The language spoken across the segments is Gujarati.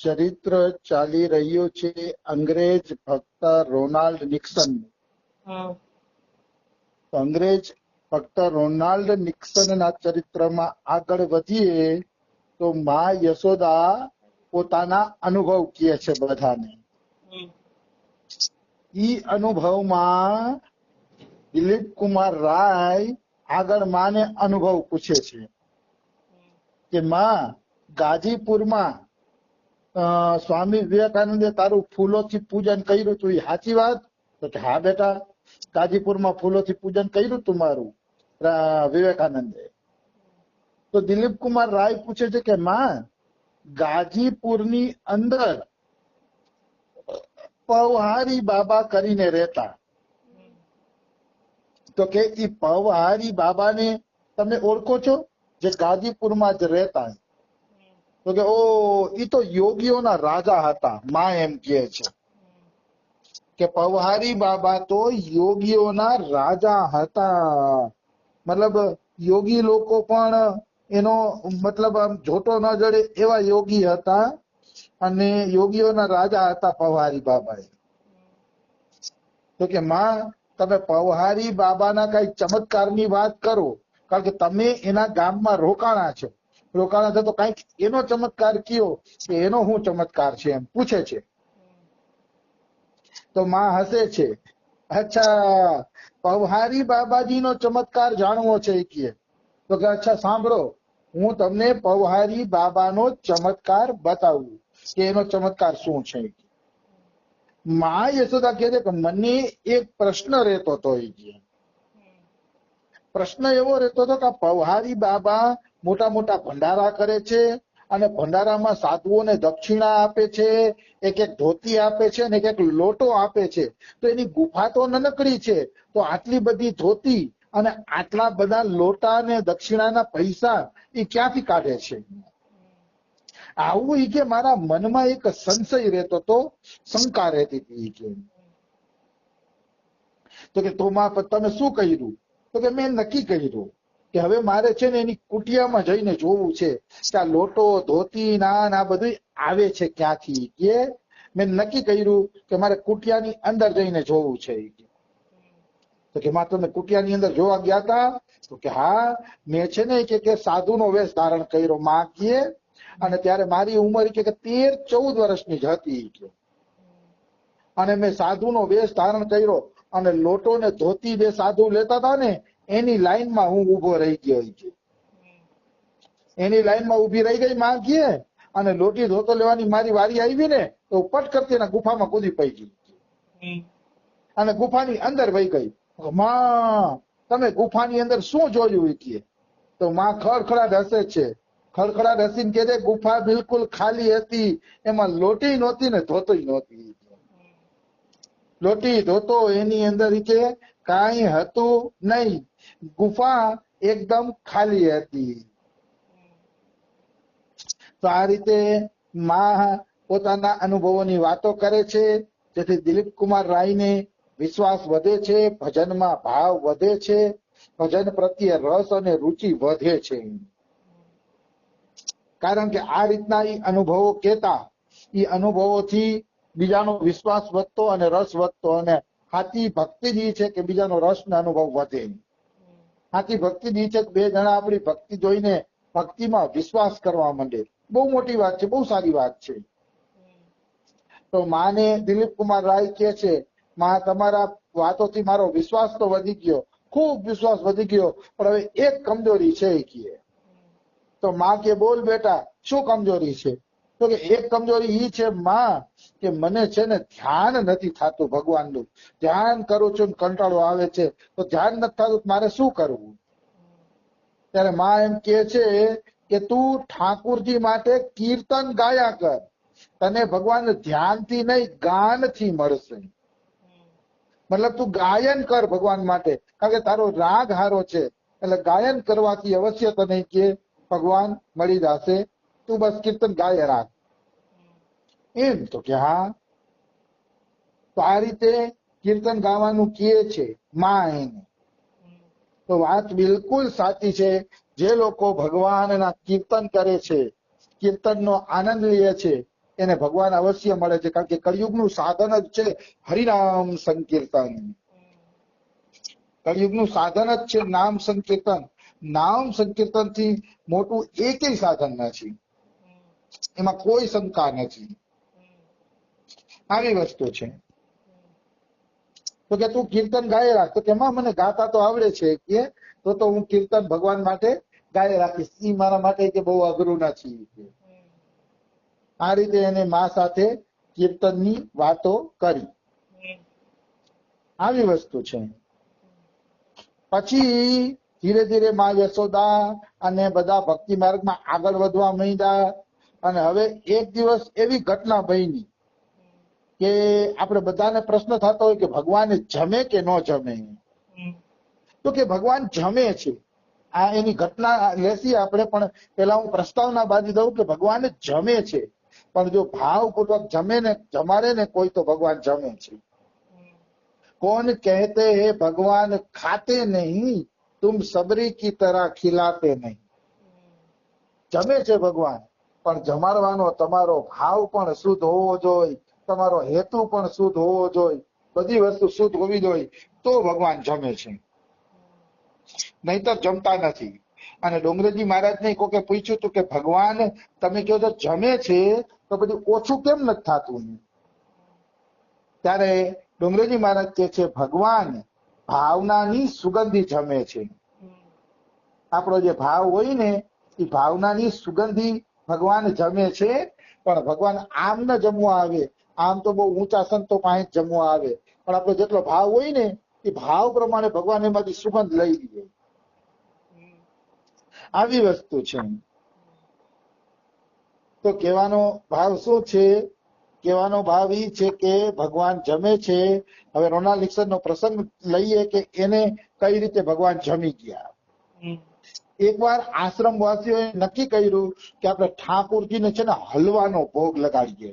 ચરિત્ર ચાલી રહ્યું છે અંગ્રેજ ભક્ત રોનાલ્ડ નિક્સન. અંગ્રેજ ભક્ત રોનાલ્ડ નિક્સનના ચરિત્રમાં આગળ વધીએ તો માં યશોદા પોતાના અનુભવ કહે છે બધાને. ઈ અનુભવમાં દિલીપ કુમાર રાય આગળ માને અનુભવ પૂછે છે કે માં ગાજીપુરમાં સ્વામી વિવેકાનંદે તારું ફૂલોથી પૂજન કર્યું હતું, એ સાચી વાત? તો કે હા બેટા, ગાજીપુરમાં ફૂલોથી પૂજન કર્યું તું મારું વિવેકાનંદે. તો દિલીપ કુમાર રાય પૂછે છે કે માં ગાજીપુરની અંદર પવહારી બાબા કરીને રહેતા, તો કે ઈ પવહારી બાબાને તમે ઓળખો છો જે ગાજીપુરમાં જ રહેતા? તો કે ઓ ઈ તો યોગીઓના રાજા હતા. માં એમ કહે છે કે પવહારી બાબા તો યોગીઓના રાજા હતા. મતલબ યોગી લોકો પણ એનો મતલબ આમ જોટો ન જડે એવા યોગી હતા અને યોગીઓના રાજા હતા પવહારી બાબા. તો કે માં તમે પવહારી બાબાના કઈ ચમત્કારની વાત કરો, કારણ કે તમે એના ગામમાં રોકાણા છો તો કઈક એનો ચમત્કાર કયો કે એનો શું ચમત્કાર છે એમ પૂછે છે. તો માં હસે છે. અચ્છા, પવહારી બાબાજીનો ચમત્કાર જાણવો છે એ કહે. તો કે અચ્છા સાંભળો, હું તમને પવહારી બાબાનો ચમત્કાર બતાવું કે એનો ચમત્કાર શું છે. માં યશોદા કહે છે કે મને એક પ્રશ્ન રહેતો હતો. એ કહે પ્રશ્ન એવો રહેતો હતો કે પવહારી બાબા મોટા મોટા ભંડારા કરે છે અને ભંડારામાં સાધુઓને દક્ષિણા આપે છે, એક એક ધોતી આપે છે અને એક એક લોટો આપે છે. તો એની ગુફા તો નાનકડી છે, તો આટલી બધી ધોતી અને આટલા બધા લોટા ને દક્ષિણાના પૈસા એ ક્યાંથી કાઢે છે? આવું ઈ કે મારા મનમાં એક સંશય રહેતો હતો, શંકા રહેતી હતી. તો કે તમે શું કર્યું? તો કે મેં નક્કી કર્યું કે હવે મારે છે ને એની કુટિયામાં જઈને જોવું છે કે આ લોટો ધોતી નાન આ બધું આવે છે ક્યાંથી. કે મેં નક્કી કર્યું કે મારે કુટિયાની અંદર જઈને જોવું છે. તો કે માં તમે કુટિયાની અંદર જોવા ગયા હતા? તો કે હા, મેં છે ને કે સાધુનો વેશ ધારણ કર્યો માં કે, અને ત્યારે મારી ઉંમર કે 13-14 વર્ષની જ હતી અને મેં સાધુનો વેશ ધારણ કર્યો અને લોટો ને ધોતી બે સાધુ લેતા હતા ને એની લાઈનમાં હું ઉભો રહી ગયો. એની લાઈનમાં ઉભી રહી ગઈ માં કે, અને લોટી ધોતો લેવાની મારી વારી આવી ને તો પટ કરતી એના ગુફામાં કૂદી પડી ગઈ અને ગુફાની અંદર વહી ગઈ. માં તમે ગુફાની અંદર શું જોયું? કે તો માં ખડખડાટ હસે છે. ખડખડાટ હસીને કહે છે ગુફા બિલકુલ ખાલી હતી, એમાં લોટી નહોતી ને ધોતોય નહોતી. લોટી ધોતો એની અંદર કે કાંઈ હતું નહીં, ગુફા એકદમ ખાલી હતી. તો આ રીતે માં પોતાના અનુભવોની વાતો કરે છે, જેથી દિલીપ કુમાર રાયને વિશ્વાસ વધે છે, ભજનમાં ભાવ વધે છે, ભજન પ્રત્યે રસ અને રુચિ વધે છે. કારણ કે આ રીતના એ અનુભવો કહેતા, એ અનુભવોથી બીજાનો વિશ્વાસ વધતો અને રસ વધતો, અને સાચી ભક્તિ જ છે કે બીજાનો રસ ને અનુભવ વધે. સાચી ભક્તિ જ છે કે બે જણા આપણી ભક્તિ જોઈને ભક્તિમાં વિશ્વાસ કરવા માંડે. બહુ મોટી વાત છે, બહુ સારી વાત છે. તો માને દિલીપ કુમાર રાય કહે છે, માં તમારા વાતોથી મારો વિશ્વાસ તો વધી ગયો, ખૂબ વિશ્વાસ વધી ગયો, પણ હવે એક કમજોરી છે. એ કહે તો માં કે બોલ બેટા શું કમજોરી છે? તો કે એક કમજોરી ઈ છે માં કે મને છે ને ધ્યાન નથી થતું ભગવાનનું. ધ્યાન કરું છું કંટાળો આવે છે, તો ધ્યાન નથી થતું મારે શું કરવું? ત્યારે માં એમ કહે છે કે તું ઠાકુરજી માટે કીર્તન ગાયા કર, તને ભગવાન ધ્યાનથી નહીં ગાનથી મળશે. મતલબ તું ગાયન કર ભગવાન માટે, કારણ કે તારો રાગ હારો છે, એટલે ગાયન કરવાથી અવશ્ય તને કે ભગવાન મળી જશે, તું બસ કીર્તન ગાય રાખ એમ. તો કે હા. તો આ રીતે કીર્તન ગાવાનું કહે છે માં એને. તો વાત બિલકુલ સાચી છે. જે લોકો ભગવાનના કીર્તન કરે છે, કીર્તનનો આનંદ લે છે, એને ભગવાન અવશ્ય મળે છે, કારણ કે કળિયુગનું સાધન જ છે હરિનામ સંકીર્તન. કળિયુગનું સાધન જ છે નામ સંકીર્તન. નામ સંકીર્તન થી મોટું એકેય સાધન નથી, એમાં કોઈ શંકા નથી. આવી વસ્તુ છે. તો કે તું કીર્તન ગાય રાખ, તો કેમાં મને ગાતા તો આવડે છે કે તો હું કીર્તન ભગવાન માટે ગાય રાખીશ, ઈ મારા માટે કે બહુ અઘરું નથી. આ રીતે એને મા સાથે કીર્તનની વાતો કરી. આવી વસ્તુ છે. પછી ધીરે ધીરે મા યશોદા અને બધા ભક્તિ માર્ગમાં આગળ વધવા માંડ્યા. અને હવે એક દિવસ એવી ઘટના બની કે આપણે બધાને પ્રશ્ન થતો હોય કે ભગવાન જમે કે ન જમે. તો કે ભગવાન જમે છે. આ એની ઘટના લેસી આપણે, પણ પેલા હું પ્રસ્તાવના બાંધી દઉં કે ભગવાન જમે છે, પણ જો ભાવપૂર્વક જમે ને જમાડે ને કોઈ તો ભગવાન જમે છે. કોણ કહેતે હે ભગવાન ખાતે નહીં, તુમ સબરી કી તરહ ખિલાતે નહીં. જમે છે ભગવાન, પણ જમાડવાનો તમારો ભાવ પણ શુદ્ધ હોવો જોઈએ, તમારો હેતુ પણ શુદ્ધ હોવો જોઈએ, બધી વસ્તુ શુદ્ધ હોવી જોઈએ, તો ભગવાન જમે છે, નહીતર જમતા નથી. અને ડોંગરેજી મહારાજને કોકે પૂછ્યું હતું કે ભગવાન તમે કહો છો જમે છે, તો બધું ઓછું કેમ નથી થતું? ત્યારે ડોંગરેજી મહારાજ કહે છે ભગવાન ભાવનાની સુગંધી જમે છે. આપણો જે ભાવ હોય ને એ ભાવનાની સુગંધી ભગવાન જમે છે. પણ ભગવાન આમ ન જમવા આવે, આમ તો બહુ ઊંચા સંતો પાસે જમવા આવે, પણ આપણો જેટલો ભાવ હોય ને એ ભાવ પ્રમાણે ભગવાન એમાંથી સુગંધ લઈ લે. આવી વસ્તુ છે. તો કહેવાનો ભાવ શું છે? કહેવાનો ભાવ એ છે કે ભગવાન જમે છે. હવે રોનાલ્ડ નિક્સન નો પ્રસંગ લઈએ કે એને કઈ રીતે ભગવાન જમી ગયા. એકવાર આશ્રમવાસીઓએ નક્કી કર્યું કે આપણે ઠાકોરજીને છે ને હલવાનો ભોગ લગાડીએ.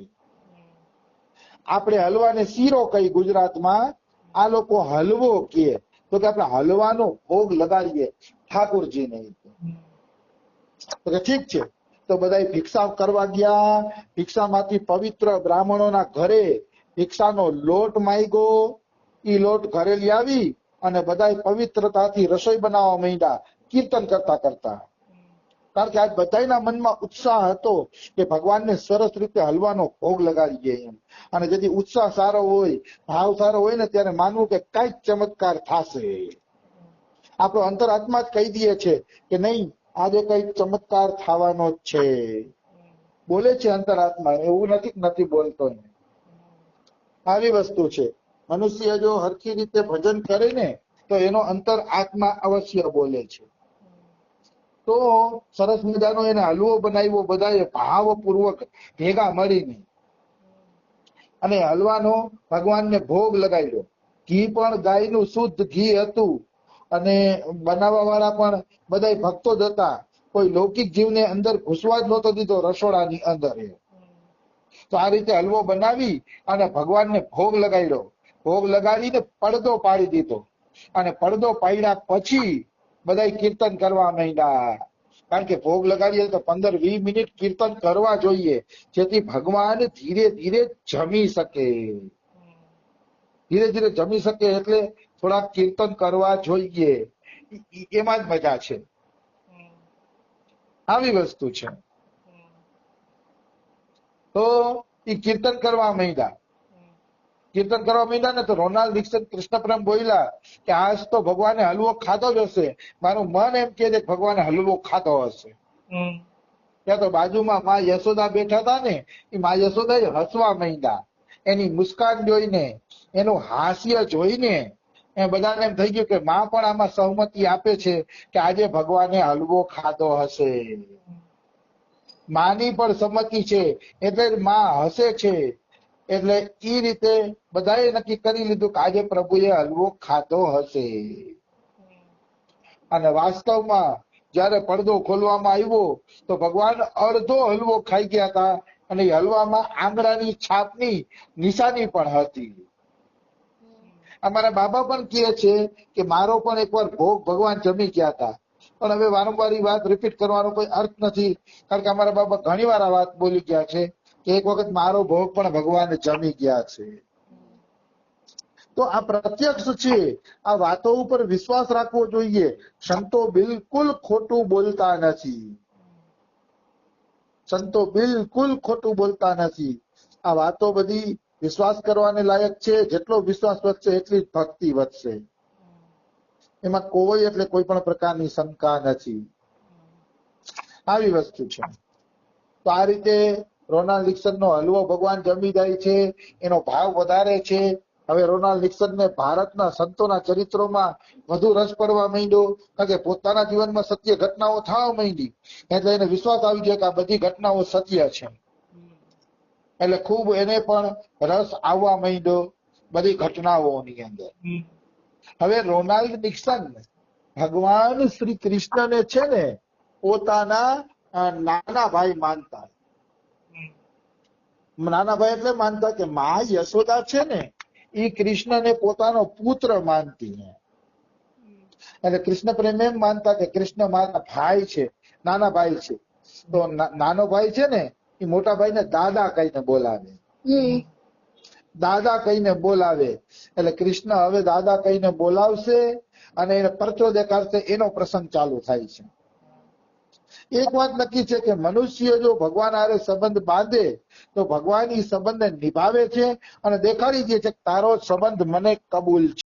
આપણે હલવાને શીરો કહી ગુજરાતમાં, આ લોકો હલવો કહે. તો કે આપણે હલવાનો ભોગ લગાડીએ ઠાકોરજીને. તો કે ઠીક છે. તો બધા ભિક્ષા કરવા ગયા. ભિક્ષામાંથી પવિત્ર બ્રાહ્મણોના ઘરે ભિક્ષાનો લોટ માંગ્યો. એ લોટ ઘરે લઈ આવી અને બધા પવિત્રતાથી રસોઈ બનાવવા માંડ્યા, કીર્તન કરતા કરતા. કારણ કે આજ બધાના મનમાં ઉત્સાહ હતો કે ભગવાનને સરસ રીતે હલવાનો ભોગ લગાડીએ એમ. અને જેથી ઉત્સાહ સારો હોય, ભાવ સારો હોય ને, ત્યારે માનવું કે કઈક ચમત્કાર થશે. આપણો અંતરાત્મા જ કહી દે છે કે નહીં, આજે કઈક ચમત્કાર થવાનો જ છે. બોલે છે અંતરાત્મા, એવું નથી બોલતો. આવી વસ્તુ છે. મનુષ્ય જો હરખી રીતે ભજન કરે ને તો એનો અંતર આત્મા અવશ્ય બોલે છે. તો સરસ મજાનો એને હલવો બનાવ્યો બધાએ ભાવપૂર્વક ભેગા મળીને, અને હલવાનો ભગવાનને ભોગ લગાવ્યો. ઘી પણ ગાયનું શુદ્ધ ઘી હતું, અને બનાવવા વાળા પણ બધા ભક્તો જ હતા. કોઈ લૌકિક જીવને અંદર ઘૂસવા જ નહોતો દીધો રસોડાની અંદર. તો આ રીતે હલવો બનાવી અને ભગવાનને ભોગ લગાવ્યો. ભોગ લગાડીને પડદો પાડી દીધો, અને પડદો પાડ્યા પછી બધા કીર્તન કરવા માંડ્યા. કારણ કે ભોગ લગાડીએ તો 15-20 મિનિટ કીર્તન કરવા જોઈએ, જેથી ભગવાન ધીરે ધીરે જમી શકે. ધીરે ધીરે જમી શકે એટલે થોડાક કીર્તન કરવા જોઈએ. એમાં જ મજા છે. આવી વસ્તુ છે. તો એ કીર્તન કરવા માંડ્યા. કીર્તન કરવા માંડ્યા ને તો રોનાલ્ડ નિક્સન કૃષ્ણ પ્રેમ બોલ્યા કે આજ તો ભગવાને હલવો ખાધો જ હશે. મારું મન એમ કહે છે કે ભગવાને હલવો ખાધો હશે. ત્યાં તો બાજુમાં મા યશોદા બેઠા હતા ને, એ મા યશોદા હસવા માંડ્યા. એની મુસ્કાન જોઈને, એનું હાસ્ય જોઈને એ બધાને એમ થઈ ગયું કે મા પણ આમાં સહમતિ આપે છે કે આજે ભગવાને હલવો ખાધો હશે. માની પણ સંમતિ છે, એટલે મા હસે છે. એટલે એ રીતે બધાએ નક્કી કરી લીધું કે આજે પ્રભુએ હલવો ખાધો હશે. અને વાસ્તવમાં જયારે પડદો ખોલવામાં આવ્યો તો ભગવાન અડધો હલવો ખાઈ ગયા હતા, અને એ હલવામાં આંગળાની છાપની નિશાની પણ હતી. અમારા બાબા પણ કહે છે કે મારો પણ એકવાર ભોગ ભગવાન જમી ગયા હતા, પણ હવે વારંવાર વાત રિપીટ કરવાનો કોઈ અર્થ નથી, કારણ કે અમારા બાબા ઘણી વાર આ વાત બોલી ગયા છે. કે એક વખત મારો ભોગ પણ ભગવાન જમી ગયા છે. તો આ પ્રત્યક્ષ છે. આ વાતો ઉપર વિશ્વાસ રાખવો જોઈએ. સંતો બિલકુલ ખોટું બોલતા નથી. સંતો બિલકુલ ખોટું બોલતા નથી. આ વાતો બધી વિશ્વાસ કરવાને લાયક છે. જેટલો વિશ્વાસ વધશે એટલી જ ભક્તિ વધશે. એમાં કોઈ એટલે કોઈ પણ પ્રકારની શંકા નથી. આવી વસ્તુ છે. તો આ રીતે રોનાલ્ડ નિક્સનનો હલવો ભગવાન જમી જાય છે. એનો ભાવ વધારે છે. હવે રોનાલ્ડ નિક્સનને ભારતના સંતોના ચરિત્રોમાં વધુ રસ પડવા માંડ્યો, કારણ કે પોતાના જીવનમાં સત્ય ઘટનાઓ થવા માંડી, એટલે એને વિશ્વાસ આવી ગયો કે આ બધી ઘટનાઓ સત્ય છે. એટલે ખૂબ એને પણ રસ આવવા માંડ્યો બધી ઘટનાઓની અંદર. હવે રોનાલ્ડ નિક્સન ભગવાન શ્રી કૃષ્ણને છે ને પોતાના નાના ભાઈ માનતા. નાના ભાઈ એટલે માનતા કે મા યશોદા છે ને એ કૃષ્ણને પોતાનો પુત્ર માનતી. એટલે કૃષ્ણ પ્રેમ એમ માનતા કે કૃષ્ણ મારા ભાઈ છે, નાના ભાઈ છે. તો નાનો ભાઈ છે ને એ મોટા ભાઈને દાદા કહીને બોલાવે. દાદા કહીને બોલાવે. એટલે કૃષ્ણ હવે દાદા કહીને બોલાવશે અને એને પરચો દેખાડશે. એનો પ્રસંગ ચાલુ થાય છે. એક વાત નક્કી છે કે મનુષ્ય જો ભગવાન હારે સંબંધ બાંધે તો ભગવાન એ સંબંધને નિભાવે છે અને દેખાડી દે છે કે તારો સંબંધ મને કબૂલ છે.